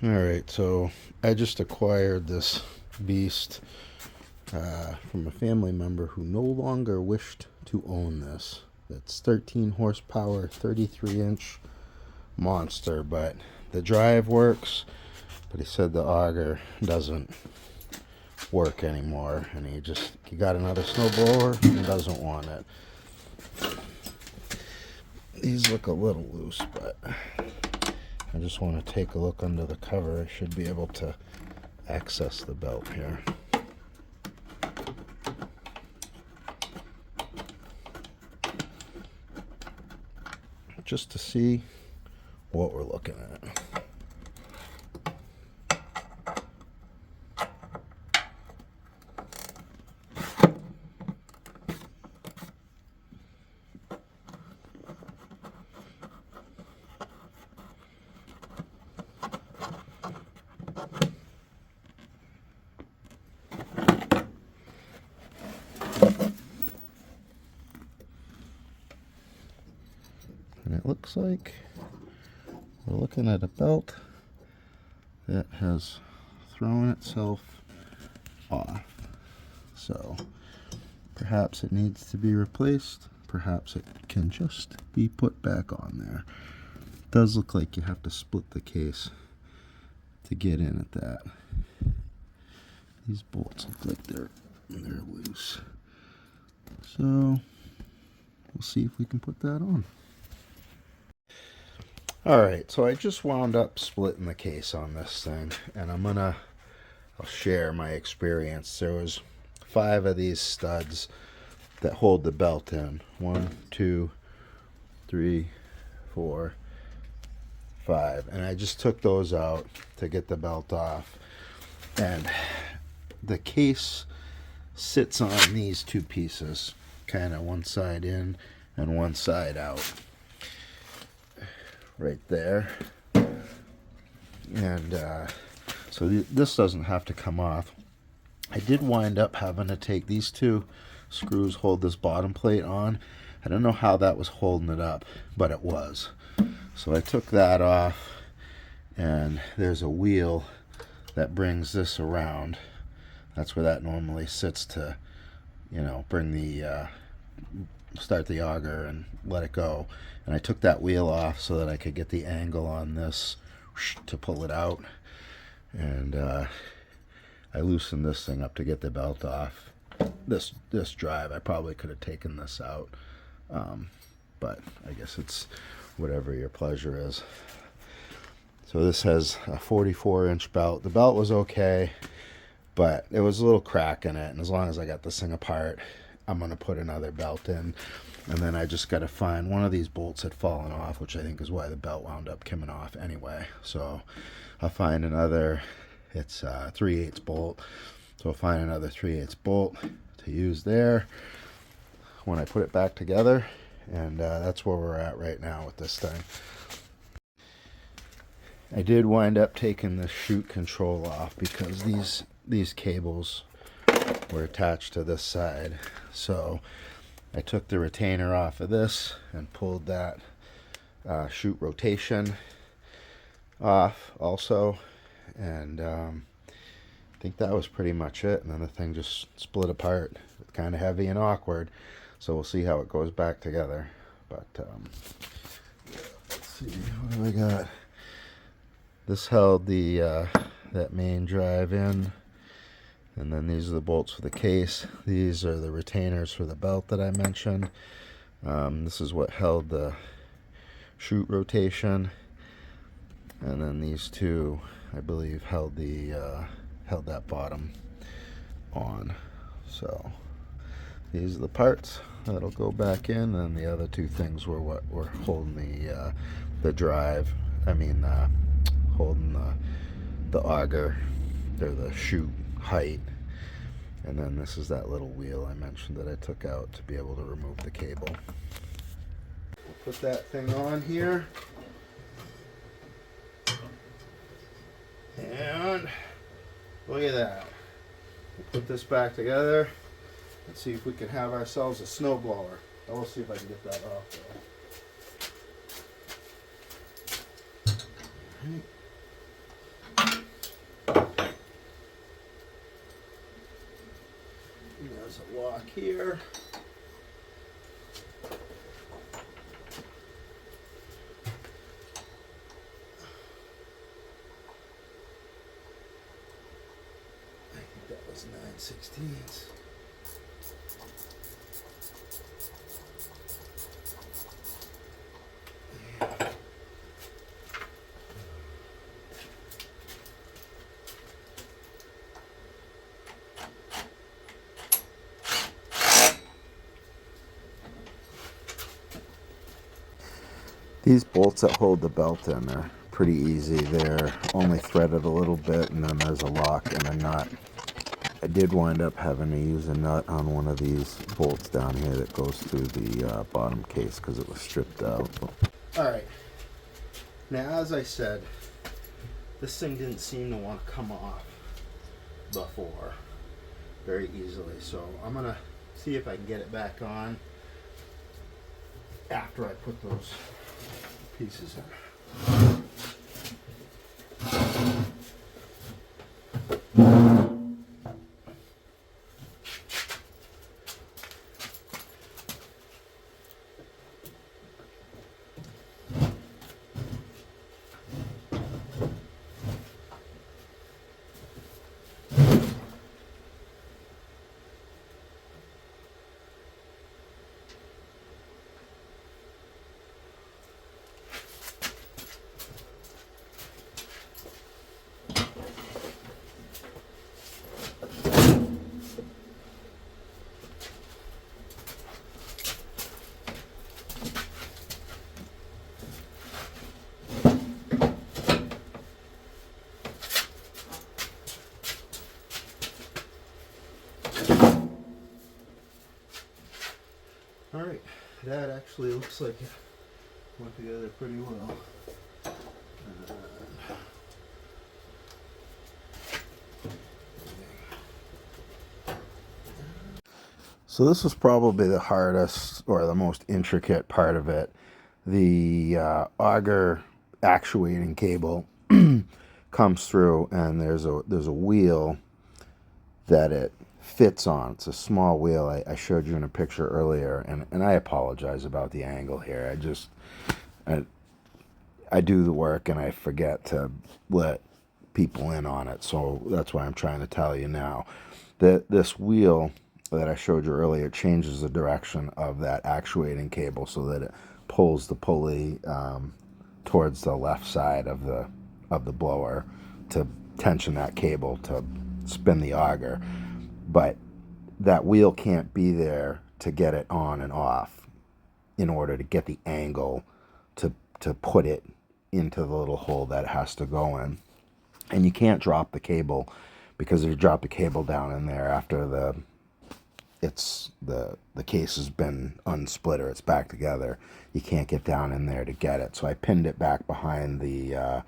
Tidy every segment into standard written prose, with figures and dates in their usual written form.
Alright, so I just acquired this beast from a family member who no longer wished to own this. It's 13 horsepower, 33-inch monster, but the drive works, but he said the auger doesn't work anymore, and he got another snowblower and doesn't want it. These look a little loose, but I just want to take a look under the cover. I should be able to access the belt here. Just to see what we're looking at. And it looks like we're looking at a belt that has thrown itself off. So perhaps it needs to be replaced. Perhaps it can just be put back on there. It does look like you have to split the case to get in at that. These bolts look like they're loose. So we'll see if we can put that on. Alright, so I just wound up splitting the case on this thing, and I'll share my experience. There was 5 of these studs that hold the belt in. 1, 2, 3, 4, 5. And I just took those out to get the belt off. And the case sits on these 2 pieces, kind of one side in and one side out. Right there. And so this doesn't have to come off. I did wind up having to take these 2 screws, hold this bottom plate on. I don't know how that was holding it up, but it was. So I took that off, and there's a wheel that brings this around. That's where that normally sits to, bring the start the auger and let it go. And I took that wheel off so that I could get the angle on this to pull it out. And I loosened this thing up to get the belt off. This drive, I probably could have taken this out, but I guess it's whatever your pleasure is. So this has a 44-inch belt. The belt was okay, but there was a little crack in it, and as long as I got this thing apart, I'm going to put another belt in. And then I just got to find, one of these bolts had fallen off, which I think is why the belt wound up coming off anyway. So I'll find another, it's a 3/8 bolt. So I'll find another 3/8 bolt to use there when I put it back together. And that's where we're at right now with this thing. I did wind up taking the chute control off because these cables were attached to this side. So I took the retainer off of this and pulled that chute rotation off also, and I think that was pretty much it. And then the thing just split apart. It's kind of heavy and awkward, so we'll see how it goes back together. But let's see, what do we got? This held the that main drive in. And then these are the bolts for the case. These are the retainers for the belt that I mentioned. This is what held the chute rotation. And then these 2, I believe, held that bottom on. So these are the parts that'll go back in, and the other 2 things were what were holding the drive. Holding the auger, or the chute height. And then this is that little wheel I mentioned that I took out to be able to remove the cable. We'll put that thing on here, and look at that. We'll put this back together and see if we can have ourselves a snowblower. I'll see if I can get that off though. Right. the lock here. I think that was 9/16. These bolts that hold the belt in are pretty easy. They're only threaded a little bit, and then there's a lock and a nut. I did wind up having to use a nut on one of these bolts down here that goes through the bottom case because it was stripped out. Alright, now as I said, this thing didn't seem to want to come off before very easily, so I'm going to see if I can get it back on after I put those pieces in. Alright, that actually looks like it went together pretty well. So this was probably the hardest or the most intricate part of it. The auger actuating cable comes through, and there's a wheel that it fits on. It's a small wheel. I showed you in a picture earlier, and I apologize about the angle here. I do the work and I forget to let people in on it, so that's why I'm trying to tell you now. This wheel that I showed you earlier changes the direction of that actuating cable so that it pulls the pulley towards the left side of the blower to tension that cable to spin the auger. But that wheel can't be there to get it on and off in order to get the angle to put it into the little hole that it has to go in. And you can't drop the cable, because if you drop the cable down in there after the case has been unsplit or it's back together, you can't get down in there to get it. So I pinned it back behind the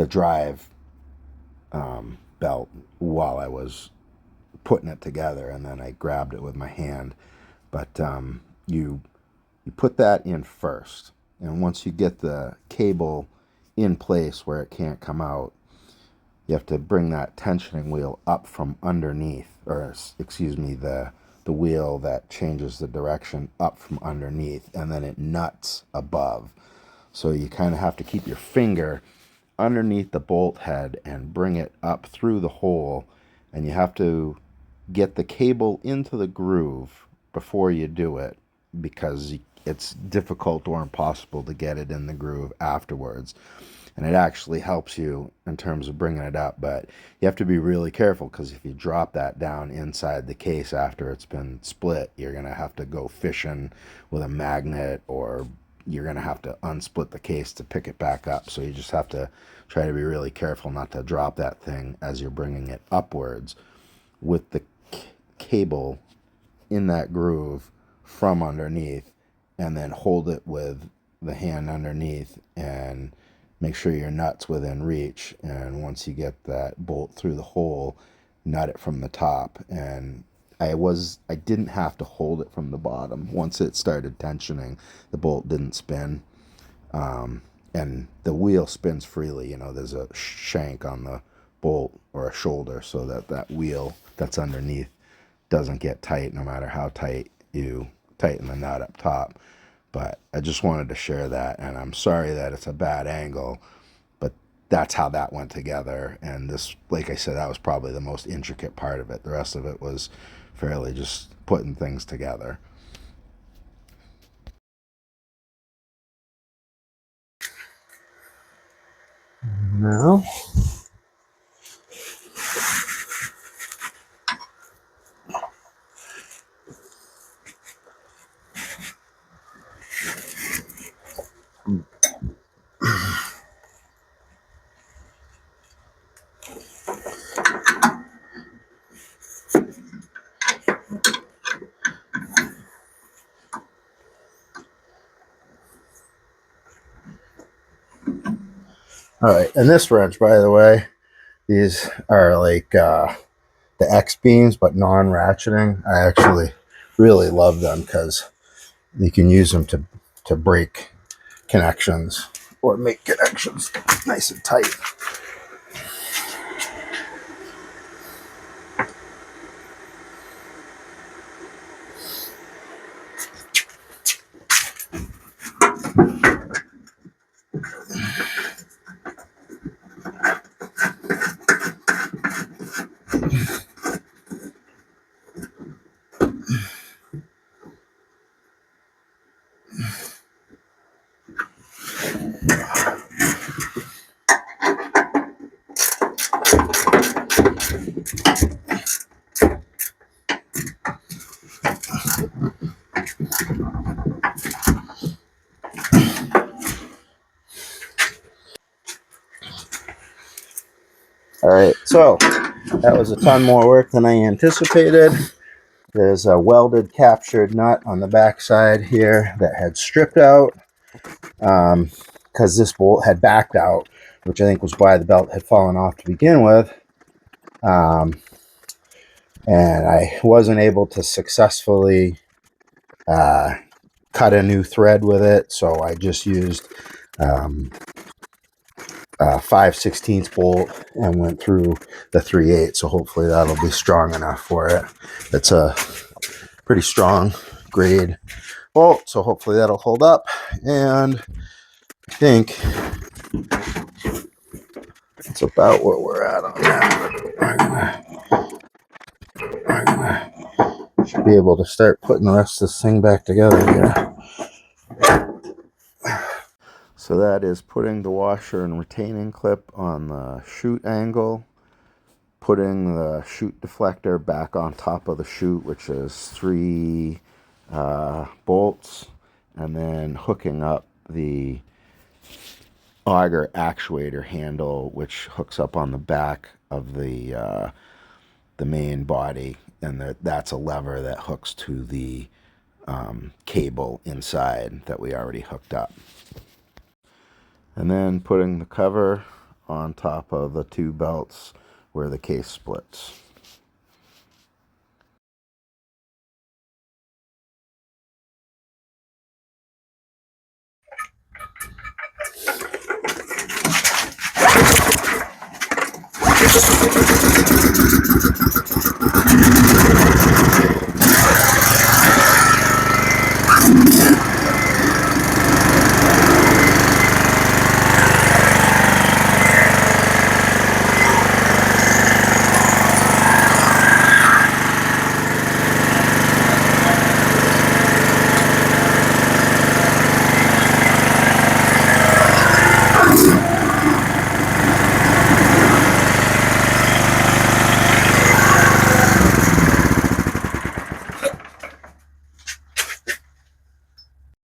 drive belt while I was putting it together, and then I grabbed it with my hand. But you put that in first, and once you get the cable in place where it can't come out, you have to bring that tensioning wheel up from underneath, or excuse me, the wheel that changes the direction up from underneath, and then it nuts above. So you kind of have to keep your finger underneath the bolt head and bring it up through the hole, and you have to get the cable into the groove before you do it, because it's difficult or impossible to get it in the groove afterwards. And it actually helps you in terms of bringing it up, but you have to be really careful, because if you drop that down inside the case after it's been split, you're going to have to go fishing with a magnet, or you're going to have to unsplit the case to pick it back up. So you just have to try to be really careful not to drop that thing as you're bringing it upwards with the cable in that groove from underneath, and then hold it with the hand underneath and make sure your nut's within reach. And once you get that bolt through the hole, nut it from the top. And I didn't have to hold it from the bottom. Once it started tensioning, the bolt didn't spin. And the wheel spins freely. You know, there's a shank on the bolt, or a shoulder, so that wheel that's underneath doesn't get tight no matter how tight you tighten the nut up top. But I just wanted to share that, and I'm sorry that it's a bad angle, but that's how that went together. And this, like I said, that was probably the most intricate part of it. The rest of it was fairly just putting things together. Now, all right, and this wrench, by the way, these are like the X beams, but non-ratcheting. I actually really love them because you can use them to break connections or make connections nice and tight. All right, so that was a ton more work than I anticipated. There's a welded captured nut on the back side here that had stripped out because this bolt had backed out, which I think was why the belt had fallen off to begin with. And I wasn't able to successfully cut a new thread with it, so I just used 5/16 bolt and went through the 3/8, so hopefully that'll be strong enough for it. It's a pretty strong grade bolt, so hopefully that'll hold up. And I think that's about where we're at on that. Should be able to start putting the rest of this thing back together here. So that is putting the washer and retaining clip on the chute angle, putting the chute deflector back on top of the chute, which is 3 bolts, and then hooking up the auger actuator handle, which hooks up on the back of the main body, and that's a lever that hooks to the cable inside that we already hooked up. And then putting the cover on top of the 2 belts where the case splits.